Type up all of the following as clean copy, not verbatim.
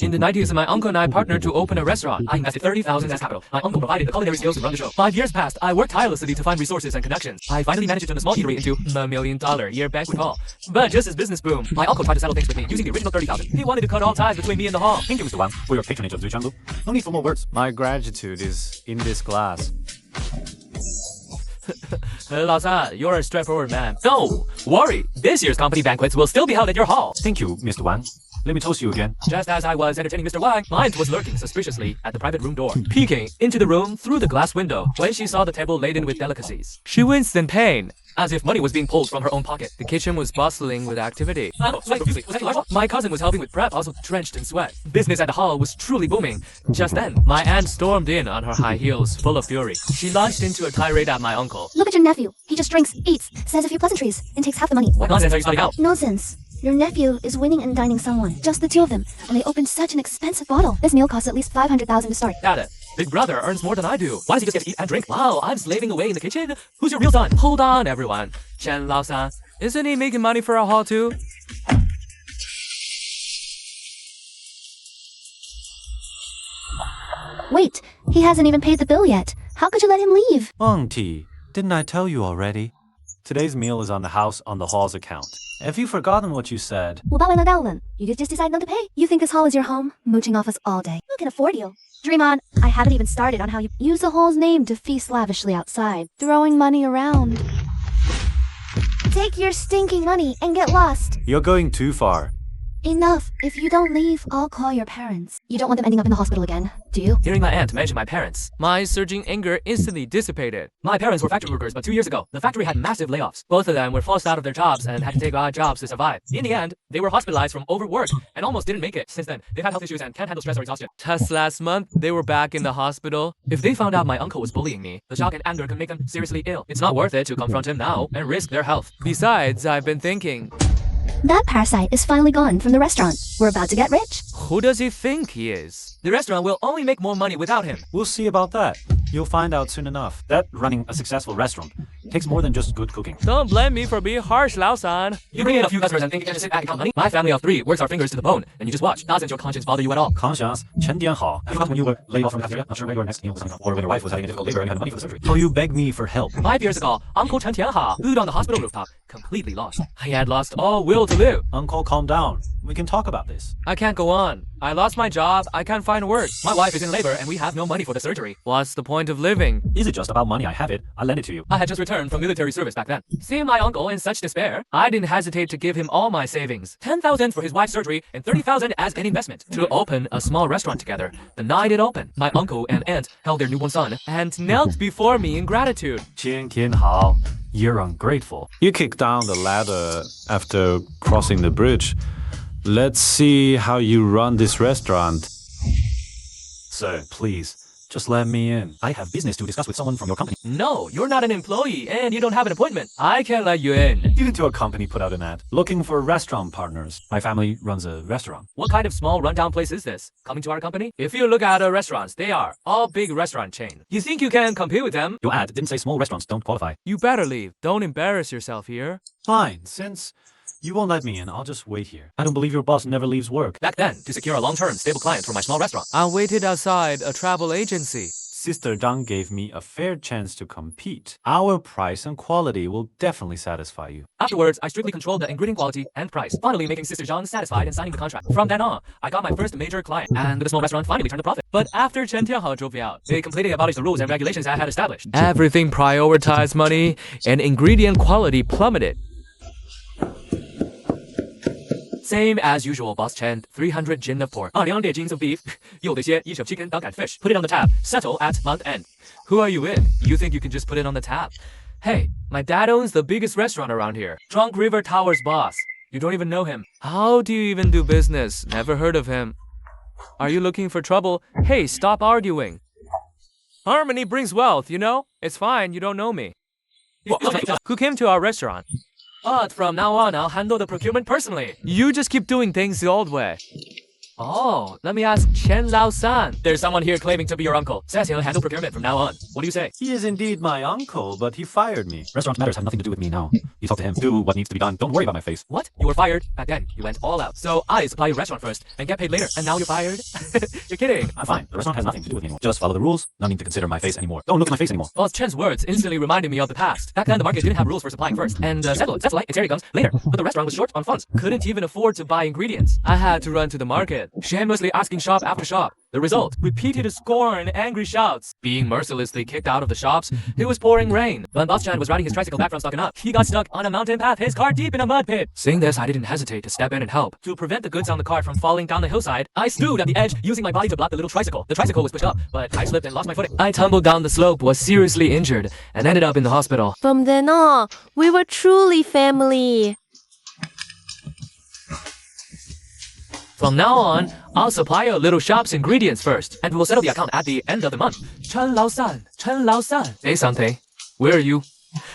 In the 90s, my uncle and I partnered to open a restaurant. I invested $30,000 as capital. My uncle provided the culinary skills to run the show. 5 years passed. I worked tirelessly to find resources and connections. I finally managed to turn a small eatery into $1 million year banquet hall. But just as business boomed, my uncle tried to settle things with me using the original $30,000. He wanted to cut all ties between me and the hall. Thank you, Mr. Wang, for your patronage of Zuchanlu. No need for more words. My gratitude is in this glass. Lao San, you're a straightforward man. Don't worry, this year's company banquets will still be held at your hall. Thank you, Mr. Wang. Let me toast you again. Just as I was entertaining Mr. Wang, mine was lurking suspiciously at the private room door, peeking into the room through the glass window when she saw the table laden with delicacies. She winced in pain, as if money was being pulled from her own pocket. The kitchen was bustling with activity. My cousin was helping with prep, also drenched in sweat. Business at the hall was truly booming. Just then, my aunt stormed in on her high heels, full of fury. She launched into a tirade at my uncle. Look at your nephew. He just drinks, eats, says a few pleasantries, and takes half the money. What nonsense are you spouting out? Nonsense. Your nephew is winning and dining someone. Just the two of them. And they opened such an expensive bottle. This meal costs at least $500,000 to start. Dad, Big Brother earns more than I do. Why does he just get to eat and drink? Wow, I'm slaving away in the kitchen. Who's your real son? Hold on, everyone. Chen Lao San. Isn't he making money for a hall too? Wait, he hasn't even paid the bill yet. How could you let him leave? Auntie, didn't I tell you already? Today's meal is on the house on the hall's account. Have you forgotten what you said? You did just decide not to pay. You think this hall is your home, mooching off us all day. Who can afford you? Dream on. I haven't even started on how you use the hall's name to feast lavishly outside, throwing money around. Take your stinking money and get lost. You're going too far. Enough. If you don't leave, I'll call your parents. You don't want them ending up in the hospital again, do you? Hearing my aunt mention my parents. My surging anger instantly dissipated. My parents were factory workers, but 2 years ago, the factory had massive layoffs. Both of them were forced out of their jobs and had to take odd jobs to survive. In the end, they were hospitalized from overwork and almost didn't make it. Since then, they've had health issues and can't handle stress or exhaustion. Just last month, they were back in the hospital. If they found out my uncle was bullying me, the shock and anger could make them seriously ill. It's not worth it to confront him now and risk their health. Besides, I've been thinking, That parasite is finally gone from the restaurant. We're about to get rich. who does he think he is? The restaurant will only make more money without him. We'll see about that. You'll find out soon enough. That running a successful restaurant takes more than just good cooking. Don't blame me for being harsh, Lao San. You bring in a few customers and think you can just sit back and count money? My family of 3 works our fingers to the bone, and you just watch. Doesn't your conscience bother you at all? Conscience, 沉淀好. I forgot when you were laid off from the cafeteria. Not sure when your next meal was coming up, or when your wife was having a difficult labor and you had money for the surgery. Oh, you begged me for help. 5 years ago, Uncle Chen Tianha, who'd on the hospital rooftop, completely lost. He had lost all will to live. Uncle, calm down. We can talk about this. I can't go on. I lost my job. I can't find work. My wife is in labor, and we have no money for the surgery. What's the point of living? Is it just about money? I have it. I'll lend it to you. I had just returned from military service back then. Seeing my uncle in such despair, I didn't hesitate to give him all my savings. $10,000 for his wife's surgery and $30,000 as an investment to open a small restaurant together. The night it opened, my uncle and aunt held their newborn son And knelt before me in gratitude. 天天好. You're ungrateful. You kicked down the ladder after crossing the bridge. Let's see how you run this restaurant. Sir, please, just let me in. I have business to discuss with someone from your company. No, you're not an employee, and you don't have an appointment. I can't let you in. Didn't your company put out an ad looking for restaurant partners? My family runs a restaurant. What kind of small rundown place is this? Coming to our company? If you look at our restaurants, they are all big restaurant chain. You think you can compete with them? Your ad didn't say small restaurants don't qualify. You better leave. Don't embarrass yourself here. Fine, since you won't let me in, I'll just wait here. I don't believe your boss never leaves work. Back then, to secure a long-term, stable client for my small restaurant, I waited outside a travel agency. Sister Dang gave me a fair chance to compete. Our price and quality will definitely satisfy you. Afterwards, I strictly controlled the ingredient quality and price, finally making Sister Zhang satisfied and signing the contract. From then on, I got my first major client, and the small restaurant finally turned a profit. But after Chen Tianhao drove me out, They completely abolished the rules and regulations I had established. everything prioritized money and ingredient quality plummeted. Same as usual, Boss Chen. 300 gin of pork, 2列 gins of beef, 有的些 each of chicken, duck, and fish. Put it on the tab. Settle at month end. Who are you in? You think you can just put it on the tab? Hey, my dad owns the biggest restaurant around here. Drunk River Tower's boss. You don't even know him. How do you even do business? Never heard of him. Are you looking for trouble? Hey, stop arguing. Harmony brings wealth, you know? It's fine, you don't know me. Who came to our restaurant? But from now on, I'll handle the procurement personally. You just keep doing things the old way. Oh, let me ask Chen Lao-san. There's someone here claiming to be your uncle. Says he'll handle procurement from now on. What do you say? He is indeed my uncle, but he fired me. Restaurant matters have nothing to do with me now. You talk to him. Do what needs to be done. Don't worry about my face. What? You were fired? Back then, you went all out. So I supply your restaurant first and get paid later, and now you're fired? You're kidding. I'm fine. The restaurant has nothing to do with me anymore. Just follow the rules. No need to consider my face anymore. Don't look at my face anymore. Boss Chen's words instantly reminded me of the past. Back then, the market didn't have rules for supplying first, and satellite comes later. But the restaurant was short on funds. Couldn't even afford to buy ingredients. I had to run to the market, shamelessly asking shop after shop. The result, repeated scorn and angry shouts. Being mercilessly kicked out of the shops, it was pouring rain. When Boss Chan was riding his tricycle back from stocking up, he got stuck on a mountain path, his car deep in a mud pit. Seeing this, I didn't hesitate to step in and help. To prevent the goods on the cart from falling down the hillside, I stood at the edge, using my body to block the little tricycle. The tricycle was pushed up, but I slipped and lost my footing. I tumbled down the slope, was seriously injured, and ended up in the hospital. From then on, we were truly family. From now on, I'll supply your little shop's ingredients first, and we'll settle the account at the end of the month. Chen Lao-san, Chen Lao-san. Hey, Sante, where are you?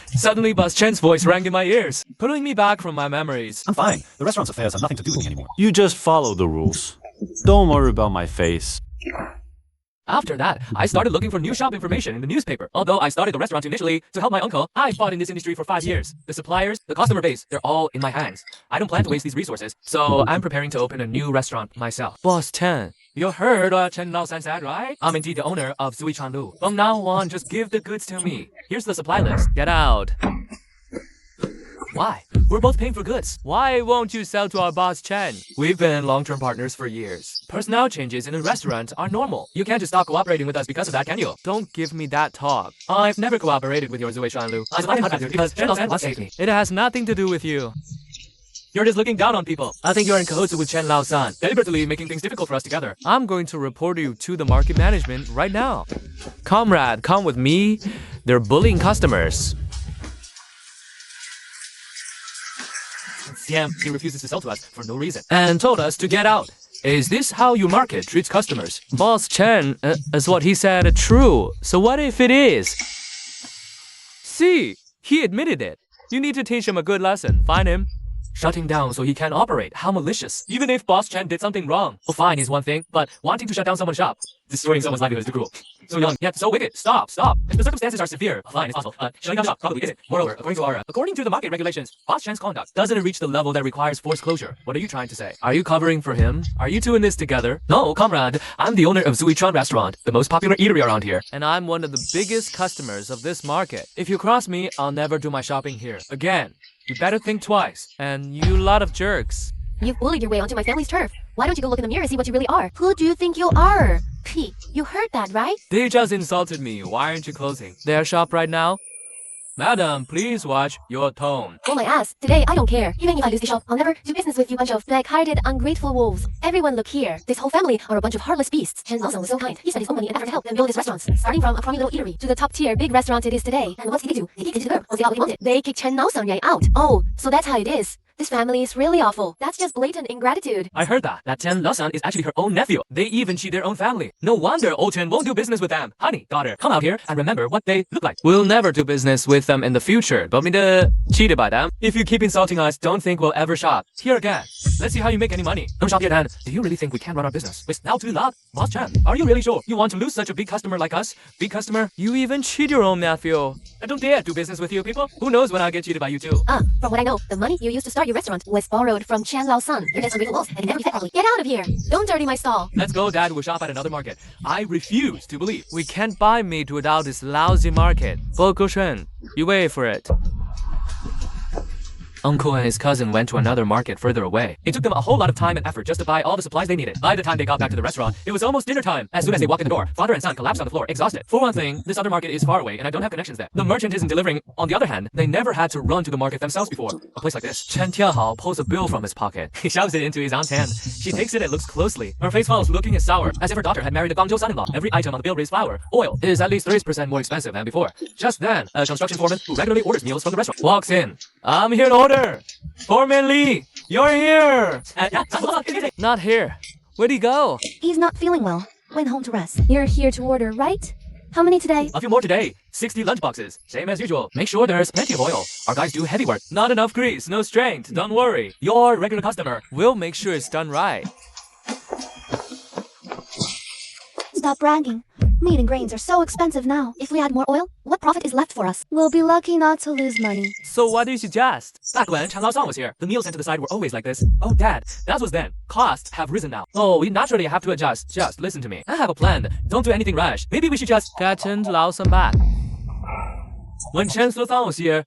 Suddenly, Boss Chen's voice rang in my ears, pulling me back from my memories. I'm fine. The restaurant's affairs have nothing to do with me anymore. You just follow the rules. Don't worry about my face. After that, I started looking for new shop information in the newspaper. Although I started the restaurant initially to help my uncle, I fought in this industry for 5 years. The suppliers, the customer base, they're all in my hands. I don't plan to waste these resources, so I'm preparing to open a new restaurant myself. Boss Chen, you heard what Chen Lao-san said, right? I'm indeed the owner of Zui Chanlu. From now on, just give the goods to me. Here's the supply list. Get out. Why? We're both paying for goods. Why won't you sell to our boss Chen? We've been long-term partners for years. Personnel changes in a restaurant are normal. You can't just stop cooperating with us because of that, can you? Don't give me that talk. I've never cooperated with your Zui Shanlu. I supply him because Chen Lao-san once saved me. It has nothing to do with you. You're just looking down on people. I think you're in cahoots with Chen Lao-san, deliberately making things difficult for us together. I'm going to report you to the market management right now. Comrade, come with me. They're bullying customers. He refuses to sell to us for no reason and told us to get out. Is this how your market treats customers? Boss Chen, is what he said true? So what if it is? See, he admitted it. You need to teach him a good lesson. Find him. Shut him down so he can't operate. How malicious. Even if Boss Chen did something wrong. Well, fine is one thing, but wanting to shut down someone's shop, destroying someone's livelihood is too cruel. So young, yet so wicked. Stop. If the circumstances are severe, fine, it's possible. Shutting down shop probably isn't. Moreover, according to the market regulations, Boss Chen's conduct doesn't reach the level that requires forced closure. What are you trying to say? Are you covering for him? Are you two in this together? No, comrade. I'm the owner of Zui Chuan Restaurant, the most popular eatery around here. And I'm one of the biggest customers of this market. If you cross me, I'll never do my shopping here again. You better think twice. And you lot of jerks. You've bullied your way onto my family's turf. Why don't you go look in the mirror and see what you really are? Who do you think you are? P, you heard that, right? They just insulted me. Why aren't you closing their shop right now? Madam, please watch your tone. Oh my ass. Today, I don't care. Even if I lose the shop, I'll never do business with you bunch of black-hearted, ungrateful wolves. Everyone look here. This whole family are a bunch of heartless beasts. Chen Lao-san was so kind. He spent his own money and effort to help them build his restaurants. Starting from a crummy little eatery to the top-tier big restaurant it is today. And what's he do? They kicked it to the curb. Once they got what he wanted, they kicked Chen Lao-san right out. Oh, so that's how it is. This family is really awful. That's just blatant ingratitude. I heard that Chen Lao-san is actually her own nephew. They even cheat their own family. No wonder old Chen won't do business with them. Honey, daughter, come out here and remember what they look like. We'll never do business with them in the future. Don't mean to cheated by them. If you keep insulting us, don't think we'll ever shop. Here again. Let's see how you make any money. Don't shop here, Dan. Do you really think we can run our business with now too loud? Boss Chen, are you really sure you want to lose such a big customer like us? Big customer? You even cheat your own nephew. I don't dare do business with you people. Who knows when I'll get cheated by you too. From what I know, the money you used to start your restaurant was borrowed from Chen Lao-san. You're just ungrateful wolves and can never be fed properly. Get out of here. Don't dirty my stall. Let's go, Dad. We'll shop at another market. I refuse to believe we can't buy meat without this lousy market. Bo Guoshen, you wait for it. Uncle and his cousin went to another market further away. It took them a whole lot of time and effort just to buy all the supplies they needed. By the time they got back to the restaurant, it was almost dinner time. As soon as they walked in the door, father and son collapsed on the floor, exhausted. For one thing, this other market is far away and I don't have connections there. The merchant isn't delivering. On the other hand, they never had to run to the market themselves before. A place like this. Chen Tiahao pulls a bill from his pocket. He shoves it into his aunt's hand. She takes it and looks closely. Her face falls, looking as sour as if her daughter had married a Guangzhou son-in-law. Every item on the bill reads flour. Oil is at least 30% more expensive than before. Just then, a construction foreman who regularly orders meals from the restaurant walks in. I'm here to order. Foreman Lee, you're here! Not here. Where'd he go? He's not feeling well. Went home to rest. You're here to order, right? How many today? A few more today. 60 lunchboxes. Same as usual. Make sure there's plenty of oil. Our guys do heavy work. Not enough grease, no strength. Don't worry. Your regular customer. We'll make sure it's done right. Stop bragging. Meat and grains are so expensive now. If we add more oil, what profit is left for us? We'll be lucky not to lose money. So what do you suggest? Back when Chen Lao was here, the meals sent to the side were always like this. Oh, Dad, that was then. Costs have risen now. Oh, we naturally have to adjust. Just listen to me. I have a plan. Don't do anything rash. Maybe we should just Get Chen Lao back. When Chen Lao was here,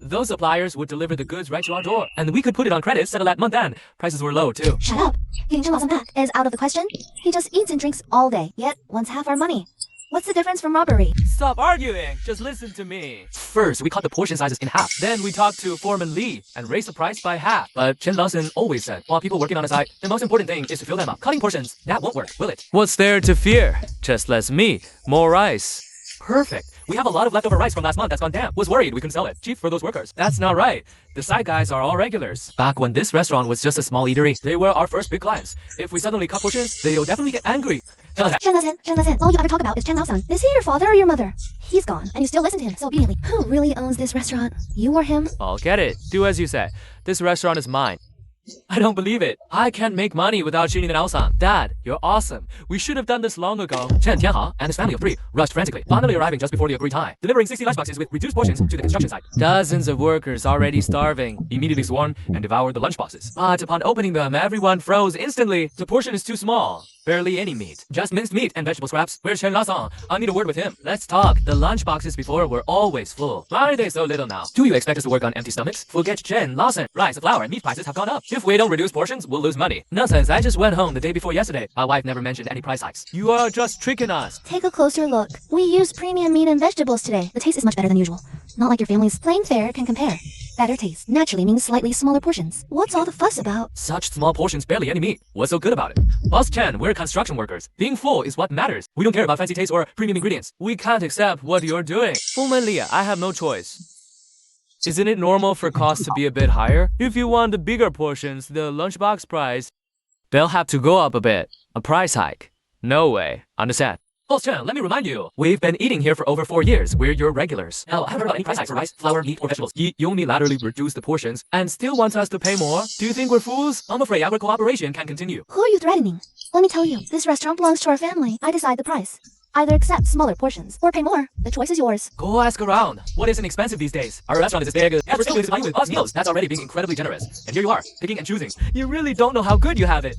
those suppliers would deliver the goods right to our door, and we could put it on credit, settle at month end. Prices were low too. Shut up. Getting Chen Lao back is out of the question. He just eats and drinks all day, yet wants half our money. What's the difference from robbery? Stop arguing. Just listen to me. First, we cut the portion sizes in half. Then we talked to Foreman Lee and raised the price by half. But Chen Lawson always said, while people working on a site, the most important thing is to fill them up. Cutting portions, that won't work, will it? What's there to fear? Just less meat, more rice. Perfect. We have a lot of leftover rice from last month that's gone damp. Was worried we couldn't sell it. Cheap for those workers. That's not right. The side guys are all regulars. Back when this restaurant was just a small eatery, they were our first big clients. If we suddenly cut portions, they'll definitely get angry. Chen Lao-san, all you ever talk about is Chen Lao-san. Is he your father or your mother? He's gone, and you still listen to him so obediently. Who really owns this restaurant? You or him? I'll get it. Do as you say. This restaurant is mine. I don't believe it. I can't make money without cheating the Lao-san. Dad, you're awesome. We should have done this long ago. Chen Tianha and his family of 3 rushed frantically, finally arriving just before the agreed time, delivering 60 lunchboxes with reduced portions to the construction site. Dozens of workers already starving. Immediately swarmed and devoured the lunchboxes. But upon opening them, everyone froze instantly. The portion is too small. Barely any meat. Just minced meat and vegetable scraps. Where's Chen Lao-san? I need a word with him. Let's talk. The lunchboxes before were always full. Why are they so little now? Do you expect us to work on empty stomachs? Forget Chen Lao-san. Rice, flour, and meat prices have gone up. If we don't reduce portions, we'll lose money. Nonsense. I just went home the day before yesterday. My wife never mentioned any price hikes. You are just tricking us. Take a closer look. We used premium meat and vegetables today. The taste is much better than usual. Not like your family's plain fare can compare. Better taste naturally means slightly smaller portions. What's all the fuss about? Such small portions, barely any meat. What's so good about it? Boss Chen, we're construction workers. Being full is what matters. We don't care about fancy taste or premium ingredients. We can't accept what you're doing. Foreman Lee, I have no choice. Isn't it normal for costs to be a bit higher? If you want the bigger portions, the lunchbox price, they'll have to go up a bit. A price hike. No way. Understand? Boss Chen, let me remind you. We've been eating here for over 4 years. We're your regulars. Hell, I haven't heard about any price hikes for rice, flour, meat, or vegetables. You unilaterally reduce the portions and still want us to pay more? Do you think we're fools? I'm afraid our cooperation can continue. Who are you threatening? Let me tell you, this restaurant belongs to our family. I decide the price. Either accept smaller portions or pay more. The choice is yours. Go ask around. What isn't expensive these days? Our restaurant is as big as we're still supplying with us meals. That's already being incredibly generous. And here you are, picking and choosing. You really don't know how good you have it.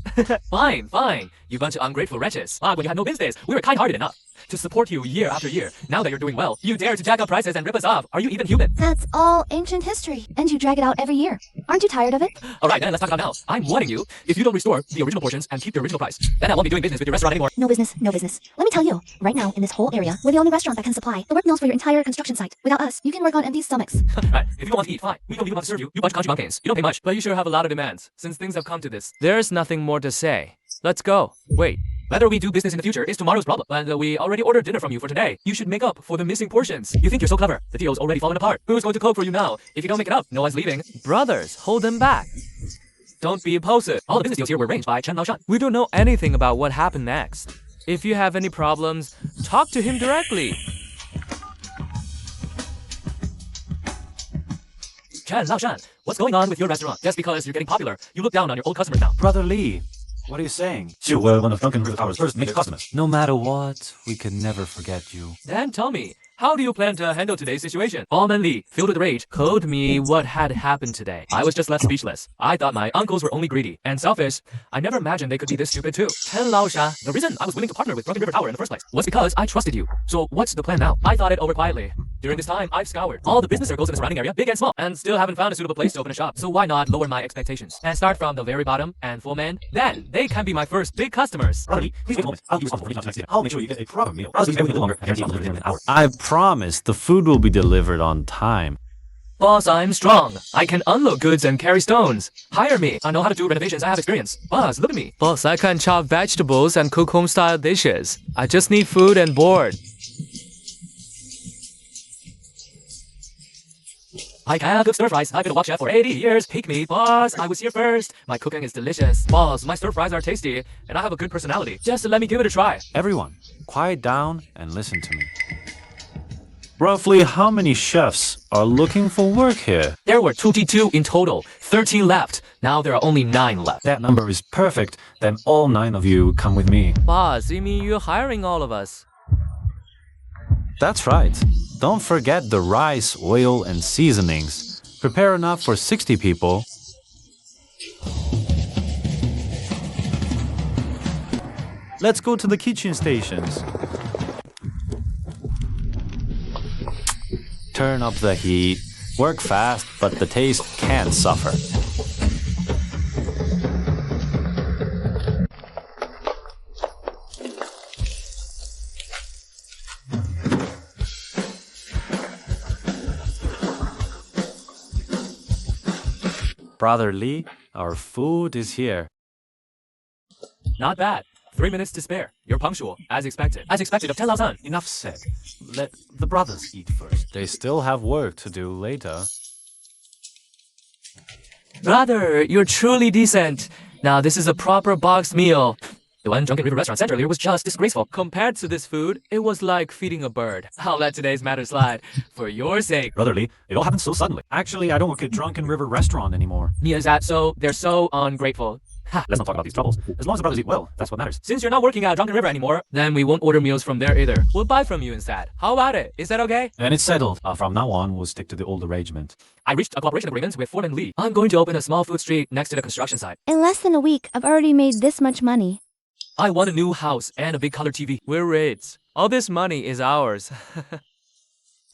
Fine, fine. You bunch of ungrateful wretches. When you had no biz days, we were kind-hearted enough to support you year after year. Now that you're doing well, you dare to jack up prices and rip us off. Are you even human? That's all ancient history, and you drag it out every year. Aren't you tired of it? All right, then let's talk about now. I'm warning you, if you don't restore the original portions and keep the original price, then I won't be doing business with your restaurant anymore. No business, no business. Let me tell you, right now in this whole area, we're the only restaurant that can supply the work meals for your entire construction site. Without us, you can work on empty stomachs. Right, if you don't want to eat, fine. We don't even want to serve you. You bunch of country bumpkins. You don't pay much. But you sure have a lot of demands, since things have come to this. There's nothing more to say. Let's go. Wait. Whether we do business in the future is tomorrow's problem. And we already ordered dinner from you for today. You should make up for the missing portions. You think you're so clever. The deal's already fallen apart. Who's going to cook for you now? If you don't make it up, no one's leaving. Brothers, hold them back. Don't be impulsive. All the business deals here were arranged by Chen Lao-shan. We don't know anything about what happened next. If you have any problems, talk to him directly. Chen Lao-shan, what's going on with your restaurant? Just because you're getting popular, you look down on your old customers now. Brother Lee, what are you saying? You were one of Duncan River Tower's first major customers. No matter what, we can never forget you. Then tell me, how do you plan to handle today's situation? Foreman Lee, filled with rage, told me what had happened today. I was just left speechless. I thought my uncles were only greedy and selfish. I never imagined they could be this stupid too. Chen Lao-shan, the reason I was willing to partner with Drunken River Tower in the first place was because I trusted you. So what's the plan now? I thought it over quietly. During this time, I've scoured all the business circles in the surrounding area, big and small, and still haven't found a suitable place to open a shop. So why not lower my expectations and start from the very bottom and foment? Then they can be my first big customers. Brother Lee, please wait a moment. I'll be responsible for any next dinner. I'll make sure you get a proper meal. I'll leave everything a little longer. I guarantee I'll deliver dinner in an hour. I promise the food will be delivered on time. Boss, I'm strong. I can unload goods and carry stones. Hire me. I know how to do renovations. I have experience. Boss, look at me. Boss, I can chop vegetables and cook home-style dishes. I just need food and board. I can cook stir fries. I've been a wok chef for 80 years. Pick me, boss. I was here first. My cooking is delicious. Boss, my stir fries are tasty, and I have a good personality. Just let me give it a try. Everyone, quiet down and listen to me. Roughly how many chefs are looking for work here? There were 22 in total, 13 left. Now there are only 9 left. That number is perfect. Then all 9 of you come with me. Boss, you mean you're hiring all of us? That's right. Don't forget the rice, oil, and seasonings. Prepare enough for 60 people. Let's go to the kitchen stations. Turn up the heat. Work fast, but the taste can't suffer. Brother Lee, our food is here. Not bad. 3 minutes to spare. You're punctual, as expected. As expected of Chen Lao-san. Enough said. Let the brothers eat first. They still have work to do later. Brother, you're truly decent. Now this is a proper boxed meal. The one Drunken River restaurant sent earlier was just disgraceful. Compared to this food, it was like feeding a bird. I'll let today's matter slide. For your sake. Brother Lee, it all happened so suddenly. Actually, I don't work at Drunken River Restaurant anymore. Is that so? They're so ungrateful. Ha. Let's not talk about these troubles. As long as the brothers eat well, that's what matters. Since you're not working at Drunken River anymore, then we won't order meals from there either. We'll buy from you instead. How about it? Is that okay? And it's settled. From now on, we'll stick to the old arrangement. I reached a cooperation agreement with Foreman Lee. I'm going to open a small food street next to the construction site. In less than a week, I've already made this much money. I want a new house and a big color TV. We're rich. All this money is ours.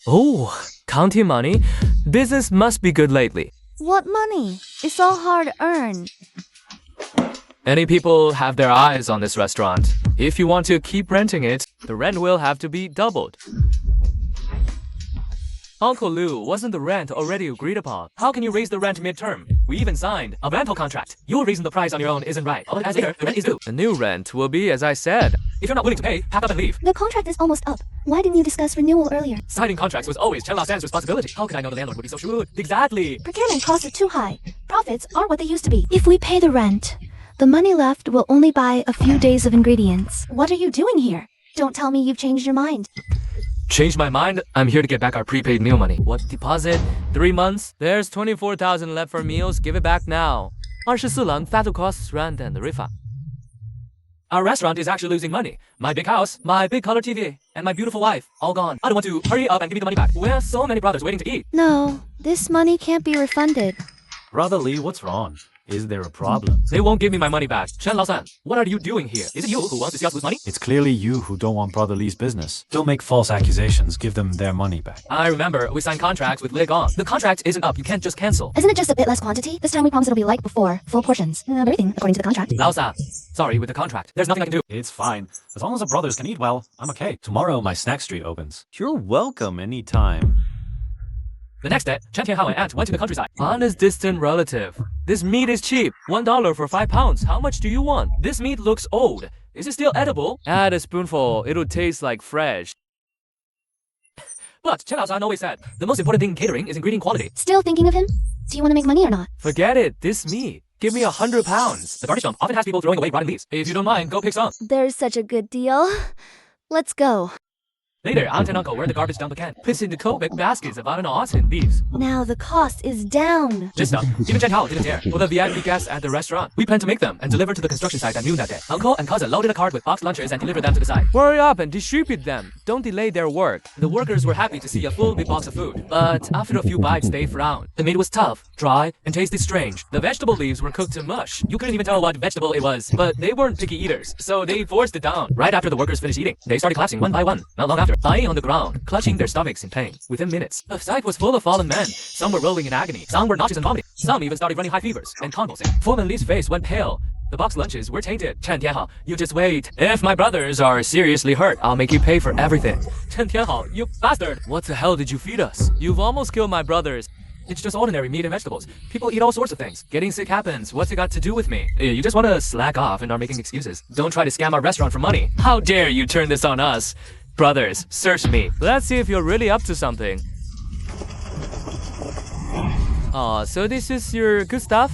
Oh, counting money? Business must be good lately. What money? It's all hard earned. Any people have their eyes on this restaurant. If you want to keep renting it, The rent will have to be doubled. Uncle Lou, wasn't the rent already agreed upon? how can you raise the rent mid-term? We even signed a rental contract. Your raising the price on your own isn't right. All as later, the rent is due. The new rent will be as I said. If you're not willing to pay, pack up and leave. The contract is almost up. Why didn't you discuss renewal earlier? Signing contracts was always Chen Lao-san's responsibility. How could I know the landlord would be so shrewd? Exactly. Procurement costs are too high. Profits aren't what they used to be. If we pay the rent, the money left will only buy a few days of ingredients. What are you doing here? Don't tell me you've changed your mind. Changed my mind. I'm here to get back our prepaid meal money. What deposit? 3 months? There's 24,000 left for meals. Give it back now. 24郎 that costs rent and refund. Our restaurant is actually losing money. My big house, my big color TV, and my beautiful wife, all gone. I don't want to hurry up and give me the money back. We have so many brothers waiting to eat. No, this money can't be refunded. Brother Lee, what's wrong? Is there a problem? They won't give me my money back. Chen Lao-san, what are you doing here? Is it you who wants to see us lose money? It's clearly you who don't want Brother Lee's business. Don't make false accusations. Give them their money back. I remember we signed contracts with Lee Gong. The contract isn't up. You can't just cancel. Isn't it just a bit less quantity? This time we promise it'll be like before. Full portions. Everything according to the contract. Lao-san, sorry with the contract. There's nothing I can do. It's fine. As long as the brothers can eat well, I'm okay. Tomorrow, my snack street opens. You're welcome anytime. The next day, Chen Tianhao and Aunt went to the countryside. Honest distant relative. This meat is cheap. $1 for 5 pounds. How much do you want? This meat looks old. Is it still edible? Add a spoonful. It'll taste like fresh. But Chen Lao-san always said, the most important thing in catering is ingredient quality. Still thinking of him? Do you want to make money or not? Forget it. This meat. Give me 100 pounds. The garbage dump often has people throwing away rotten leaves. If you don't mind, go pick some. There's such a good deal. Let's go. Later, Aunt and Uncle were in the garbage dump again, pissing the coat big baskets about an ounce in leaves. Now the cost is down. This stuff, even Chen Hao didn't dare. For the VIP guests at the restaurant, we planned to make them and deliver to the construction site at noon that day. Uncle and cousin loaded a cart with boxed lunches and delivered them to the site. Hurry up and distribute them. Don't delay their work. The workers were happy to see a full big box of food, but after a few bites, they frowned. The meat was tough, dry, and tasted strange. The vegetable leaves were cooked to mush. You couldn't even tell what vegetable it was, but they weren't picky eaters, so they forced it down. Right after the workers finished eating, they started collapsing one by one. Not long after, lying on the ground, clutching their stomachs in pain. Within minutes, the site was full of fallen men. Some were rolling in agony. Some were nauseous and vomiting. Some even started running high fevers and convulsing. Foreman Lee's face went pale. The box lunches were tainted. Chen Tianhao, you just wait. If my brothers are seriously hurt, I'll make you pay for everything. Chen Tianhao, you bastard! What the hell did you feed us? You've almost killed my brothers. It's just ordinary meat and vegetables. People eat all sorts of things. Getting sick happens. What's it got to do with me? You just want to slack off and are making excuses. Don't try to scam our restaurant for money. How dare you turn this on us? Brothers, search me. Let's see if you're really up to something. Oh, so this is your good stuff?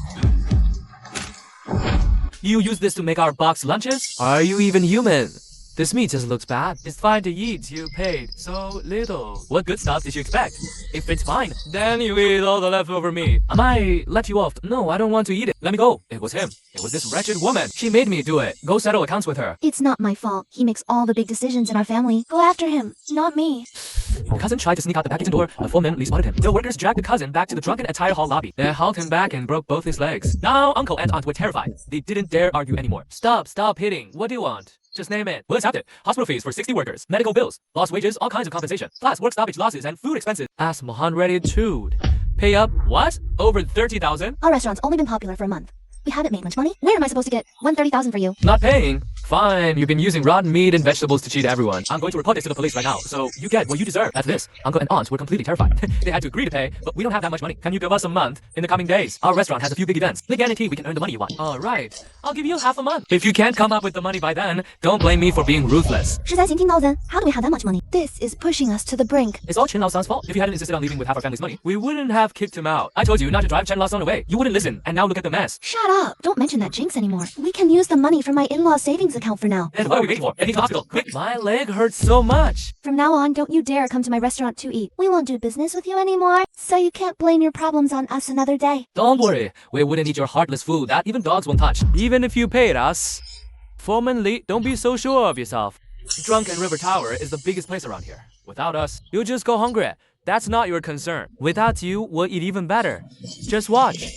You use this to make our box lunches? Are you even human? This meat just looks bad. It's fine to eat. You paid so little. What good stuff did you expect? If it's fine, then you eat all the leftover meat. I might let you off. No, I don't want to eat it. Let me go. It was him. It was this wretched woman. She made me do it. Go settle accounts with her. It's not my fault. He makes all the big decisions in our family. Go after him, not me. Cousin tried to sneak out the back kitchen door. The 4 men spotted him. The workers dragged the cousin back to the drunken attire hall lobby. They hauled him back and broke both his legs. Now uncle and aunt were terrified. They didn't dare argue anymore. Stop hitting. What do you want? Just name it. We'll accept it. Hospital fees for 60 workers, medical bills, lost wages, all kinds of compensation, plus work stoppage losses and food expenses. Ask Mohan ready to pay up what? Over 30,000? Our restaurant's only been popular for a month. We haven't made much money. Where am I supposed to get 130,000 for you? Not paying? Fine, you've been using rotten meat and vegetables to cheat everyone. I'm going to report this to the police right now, so you get what you deserve. That's this. Uncle and aunt were completely terrified. They had to agree to pay, but we don't have that much money. Can you give us a month in the coming days? Our restaurant has a few big events. They guarantee we can earn the money you want. All right, I'll give you half a month. If you can't come up with the money by then, don't blame me for being ruthless. 13听到then, how do we have that much money? This is pushing us to the brink. It's all Chen Laosan's fault. If he hadn't insisted on leaving with half our family's money, we wouldn't have kicked him out. I told you not to drive Chen Laosan away. You wouldn't listen, and now look at the mess. Shut up. Don't mention that jinx anymore. We can use the money from my in-law savings account for now. And what are we waiting for? Get to the hospital, quick. My leg hurts so much. From now on, don't you dare come to my restaurant to eat. We won't do business with you anymore, so you can't blame your problems on us another day. Don't worry. We wouldn't eat your heartless food that even dogs won't touch. Even if you paid us. Foreman Lee, don't be so sure of yourself. Drunken River Tower is the biggest place around here. Without us, you'll just go hungry. That's not your concern. Without you, we'll eat even better. Just watch.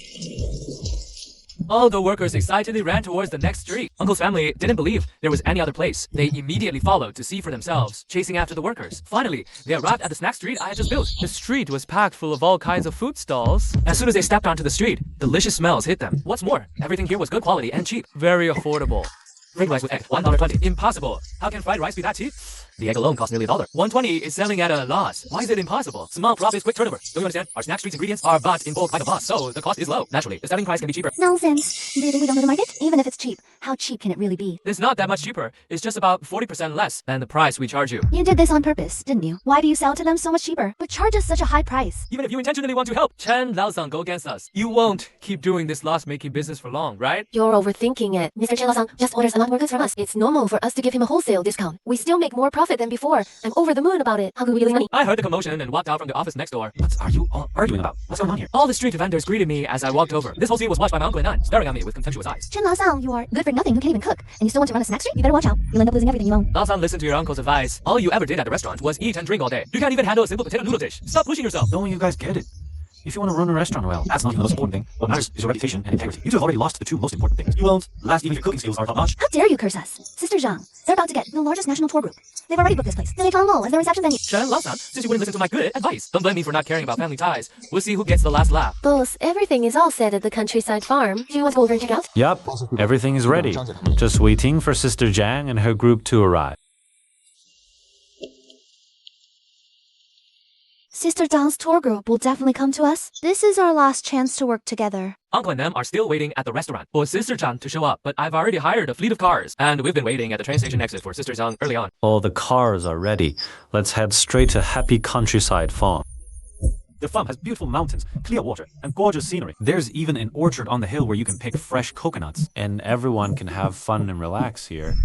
All the workers excitedly ran towards the next street. Uncle's family didn't believe there was any other place. They immediately followed to see for themselves, chasing after the workers. Finally, they arrived at the snack street I had just built. The street was packed full of all kinds of food stalls. As soon as they stepped onto the street, delicious smells hit them. What's more, everything here was good quality and cheap. Very affordable. Fried rice with egg, $1.20. Impossible. How can fried rice be that cheap? The egg alone costs nearly $1. $1.20 is selling at a loss. Why is it impossible? Small profits, quick turnover. Don't you understand? Our snack street's ingredients are bought in bulk by the boss, so the cost is low. Naturally, the selling price can be cheaper. Nonsense. Do you think we don't know the market? Even if it's cheap, how cheap can it really be? It's not that much cheaper. It's just about 40% less than the price we charge you. You did this on purpose, didn't you? Why do you sell to them so much cheaper, but charge us such a high price? Even if you intentionally want to help Chen Laosang go against us, you won't keep doing this loss-making business for long, right? You're overthinking it. Mr. Chen Laosang just orders a lot more goods from us. It's normal for us to give him a wholesale discount. We still make more profit than before. I'm over the moon about it. How could we lose money? I heard the commotion and walked out from the office next door. What are you all arguing about? What's going on here? All the street vendors greeted me as I walked over. This whole scene was watched by my uncle and aunt, staring at me with contemptuous eyes. Chen Laosang, you are good for nothing. You can't even cook, and you still want to run a snack street? You better watch out. You'll end up losing everything you own. Laosang, listen to your uncle's advice. All you ever did at the restaurant was eat and drink all day. You can't even handle a simple potato noodle dish. Stop pushing yourself. Don't you guys get it? If you want to run a restaurant well, that's not even the most important thing. What matters is your reputation and integrity. You two have already lost the two most important things. You won't last even if your cooking skills are top-notch. How dare you curse us? Sister Zhang, they're about to get the largest national tour group. They've already booked this place. They Mall as their reception venue. Chen Laosang, since you wouldn't listen to my good advice, don't blame me for not caring about family ties. We'll see who gets the last laugh. Boss, everything is all set at the countryside farm. Do you want to go over and check out? Yup, everything is ready. Just waiting for Sister Zhang and her group to arrive. Sister Zhang's tour group will definitely come to us. This is our last chance to work together. Uncle and them are still waiting at the restaurant for Sister Zhang to show up, but I've already hired a fleet of cars, and we've been waiting at the train station exit for Sister Zhang early on. All the cars are ready. Let's head straight to Happy Countryside Farm. The farm has beautiful mountains, clear water, and gorgeous scenery. There's even an orchard on the hill where you can pick fresh coconuts. And everyone can have fun and relax here.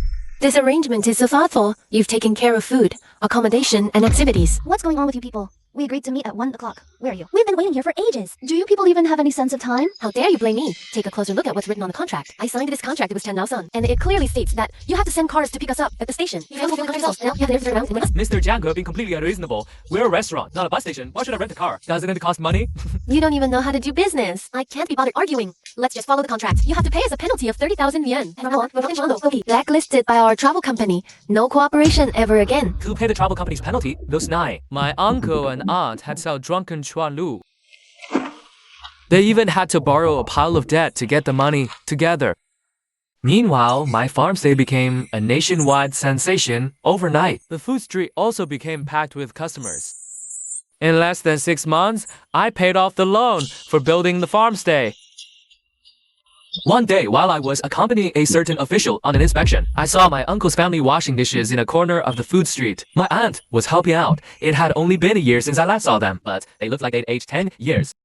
This arrangement is so thoughtful. You've taken care of food, accommodation, and activities. What's going on with you people? We agreed to meet at 1 o'clock. Where are you? We've been waiting here for ages. Do you people even have any sense of time? How dare you blame me? Take a closer look at what's written on the contract. I signed this contract with Chen Laosang, and it clearly states that you have to send cars to pick us up at the station. You can't fulfill the contract yourself. Now you have to turn around and win us. Mr. Zhang, you're being completely unreasonable. We're a restaurant, not a bus station. Why should I rent a car? Doesn't it cost money? You don't even know how to do business. I can't be bothered arguing. Let's just follow the contract. You have to pay us a penalty of 30,000 yen. And from now on, we're not be blacklisted by our travel company. No cooperation ever again. Who paid the travel company's penalty? Those nine. My uncle and aunt had sold drunken Chuan Lu. They even had to borrow a pile of debt to get the money together. Meanwhile, my farm stay became a nationwide sensation overnight. The food street also became packed with customers. In less than 6 months, I paid off the loan for building the farm stay. One day, while I was accompanying a certain official on an inspection, I saw my uncle's family washing dishes in a corner of the food street. My aunt was helping out. It had only been a year since I last saw them, but they looked like they'd aged 10 years.